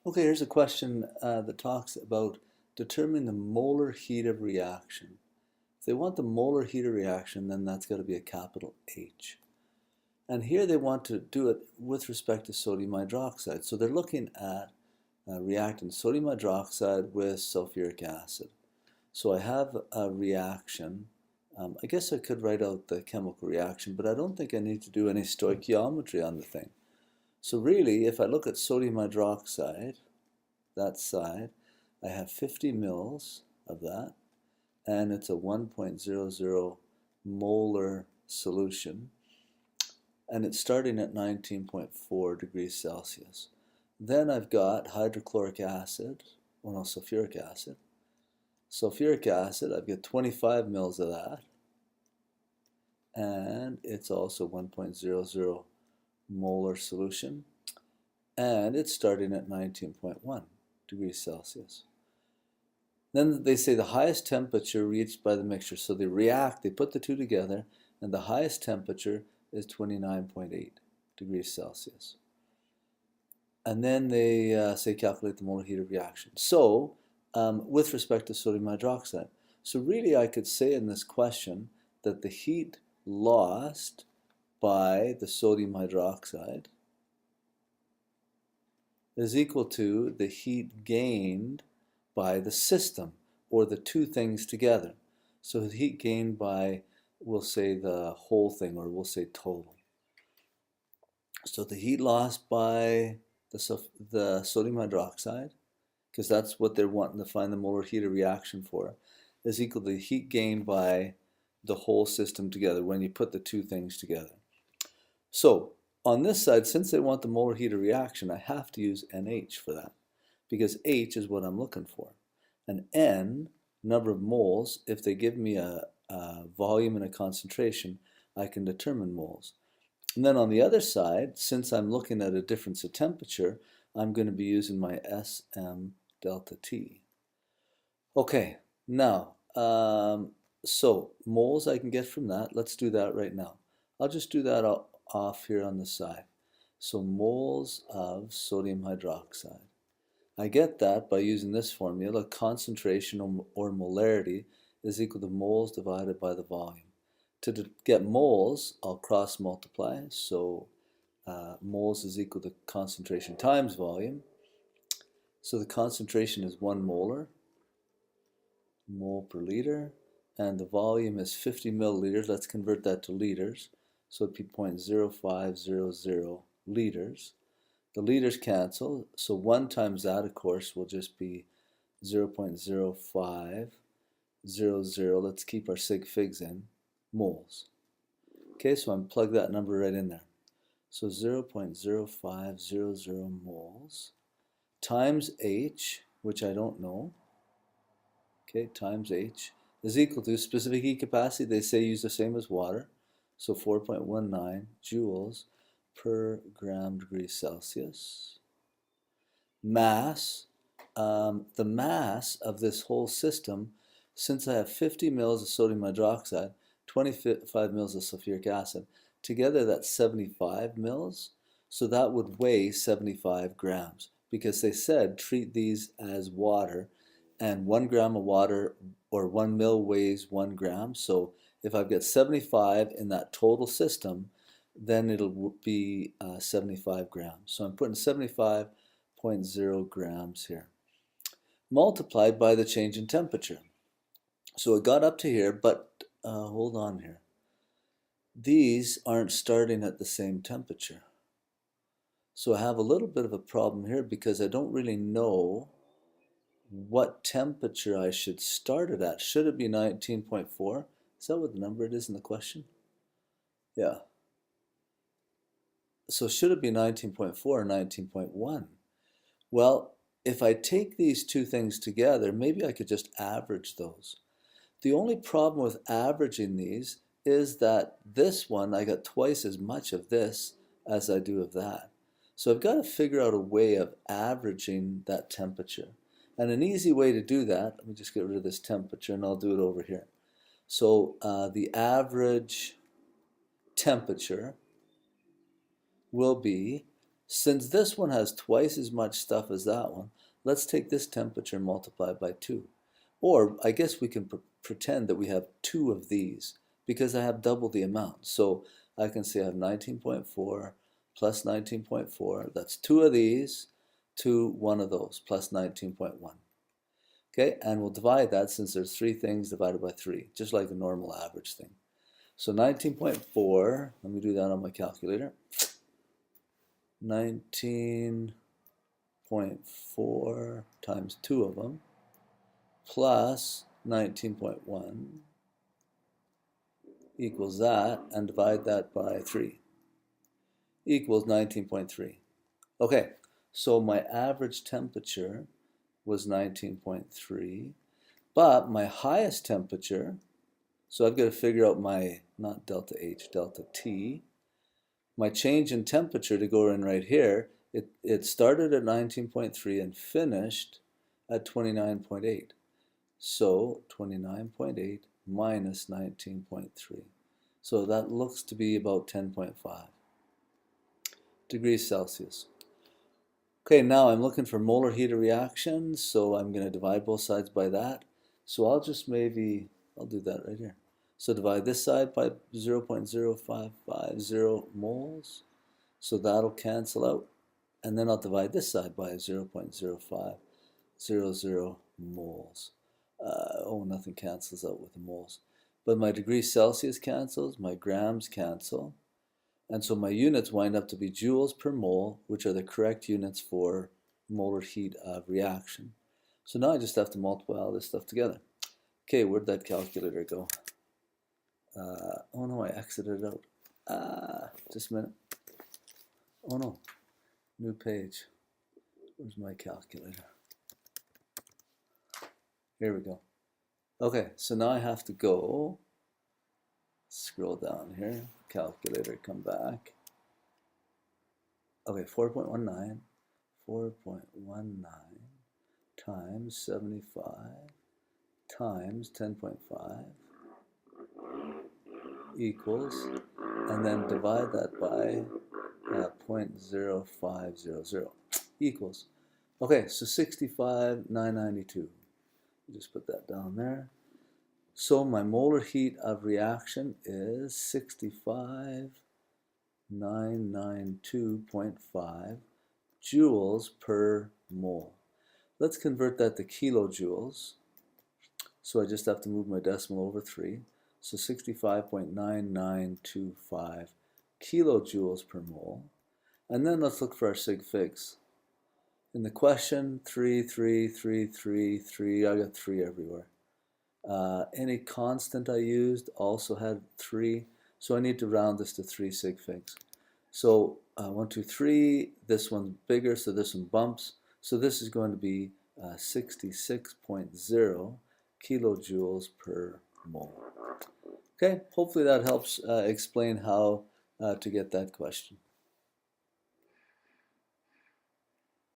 Okay, here's a question that talks about determining the molar heat of reaction. If they want the molar heat of reaction, then that's got to be a capital H. And here they want to do it with respect to sodium hydroxide. So they're looking at reacting sodium hydroxide with sulfuric acid. So I have a reaction. I guess I could write out the chemical reaction, but I don't think I need to do any stoichiometry on the thing. So really, if I look at sodium hydroxide, that side, I have 50 mils of that, and it's a 1.00 molar solution, and it's starting at 19.4 degrees Celsius. Then I've got hydrochloric acid, well no, sulfuric acid. Sulfuric acid, I've got 25 mils of that, and it's also 1.00 molar solution, and it's starting at 19.1 degrees Celsius. Then they say the highest temperature reached by the mixture. So they react, they put the two together, and the highest temperature is 29.8 degrees Celsius. And then they say calculate the molar heat of reaction. So with respect to sodium hydroxide. So really I could say in this question that the heat lost by the sodium hydroxide is equal to the heat gained by the system, or the two things together. So the heat gained by, we'll say the whole thing, or we'll say total. So the heat lost by the sodium hydroxide, because that's what they're wanting to find the molar heat of reaction for, is equal to the heat gained by the whole system together when you put the two things together. So on this side, since they want the molar heat of reaction, I have to use NH for that, because H is what I'm looking for. And N, number of moles, if they give me a volume and a concentration, I can determine moles. And then on the other side, since I'm looking at a difference of temperature, I'm going to be using my SM delta T. Okay, now, so moles I can get from that. Let's do that right now. I'll just do that off here on the side. So moles of sodium hydroxide. I get that by using this formula. Concentration or molarity is equal to moles divided by the volume. To get moles, I'll cross multiply. So moles is equal to concentration times volume. So the concentration is 1 molar, mole per liter, and the volume is 50 milliliters. Let's convert that to liters. So it'd be 0.0500 liters. The liters cancel, so 1 times that, of course, will just be 0.0500. Let's keep our sig figs in, moles. Okay, so I'm plug that number right in there. So 0.0500 moles times H, which I don't know, okay, times H, is equal to specific heat capacity. They say use the same as water, so 4.19 joules per gram degree Celsius. Mass, the mass of this whole system, since I have 50 mils of sodium hydroxide, 25 mils of sulfuric acid, together that's 75 mils, so that would weigh 75 grams, because they said treat these as water, and 1 gram of water, or 1 mil weighs 1 gram, so if I've got 75 in that total system, then it'll be 75 grams. So I'm putting 75.0 grams here, multiplied by the change in temperature. So it got up to here, but hold on here. These aren't starting at the same temperature. So I have a little bit of a problem here because I don't really know what temperature I should start it at. Should it be 19.4? Is that what the number it is in the question? Yeah. So should it be 19.4 or 19.1? Well, if I take these two things together, maybe I could just average those. The only problem with averaging these is that this one, I got twice as much of this as I do of that. So I've got to figure out a way of averaging that temperature. And an easy way to do that, let me just get rid of this temperature and I'll do it over here. So the average temperature will be Since this one has twice as much stuff as that one, let's take this temperature and multiply it by 2. Or I guess we can pretend that we have 2 of these because I have double the amount. So I can say I have 19.4 plus 19.4. That's 2 of these to 1 of those plus 19.1. Okay, and we'll divide that since there's 3 things divided by 3, just like a normal average thing. So 19.4, let me do that on my calculator. 19.4 times 2 of them plus 19.1 equals that, and divide that by 3 equals 19.3. Okay, so my average temperature was 19.3, but my highest temperature, so I've got to figure out my, not delta H, delta T, my change in temperature to go in right here, it started at 19.3 and finished at 29.8. So 29.8 minus 19.3. So that looks to be about 10.5 degrees Celsius. Okay, now I'm looking for molar heat of reaction, so I'm going to divide both sides by that. So I'll just maybe, I'll do that right here. So divide this side by 0.0550 moles. So that'll cancel out. And then I'll divide this side by 0.0500 moles. Oh, nothing cancels out with the moles. But my degrees Celsius cancels, my grams cancel. And so my units wind up to be joules per mole, which are the correct units for molar heat of reaction. So now I just have to multiply all this stuff together. Okay, where'd that calculator go? Oh no, I exited it out. Just a minute. Oh no, new page. Where's my calculator? Here we go. Okay, so now I have to go, scroll down here, calculator, come back. Okay, 4.19 times 75 times 10.5 equals, and then divide that by 0.0500 equals. Okay, so 65,992. Just put that down there. So my molar heat of reaction is 65,992.5 joules per mole. Let's convert that to kilojoules. So I just have to move my decimal over 3. So 65.9925 kilojoules per mole. And then let's look for our sig figs. In the question, 3, 3, 3, 3, 3, I got 3 everywhere. Any constant I used also had 3, so I need to round this to 3 sig figs. So 1, 2, 3, this one's bigger, so this one bumps. So this is going to be 66.0 kilojoules per mole. Okay, hopefully that helps explain how to get that question.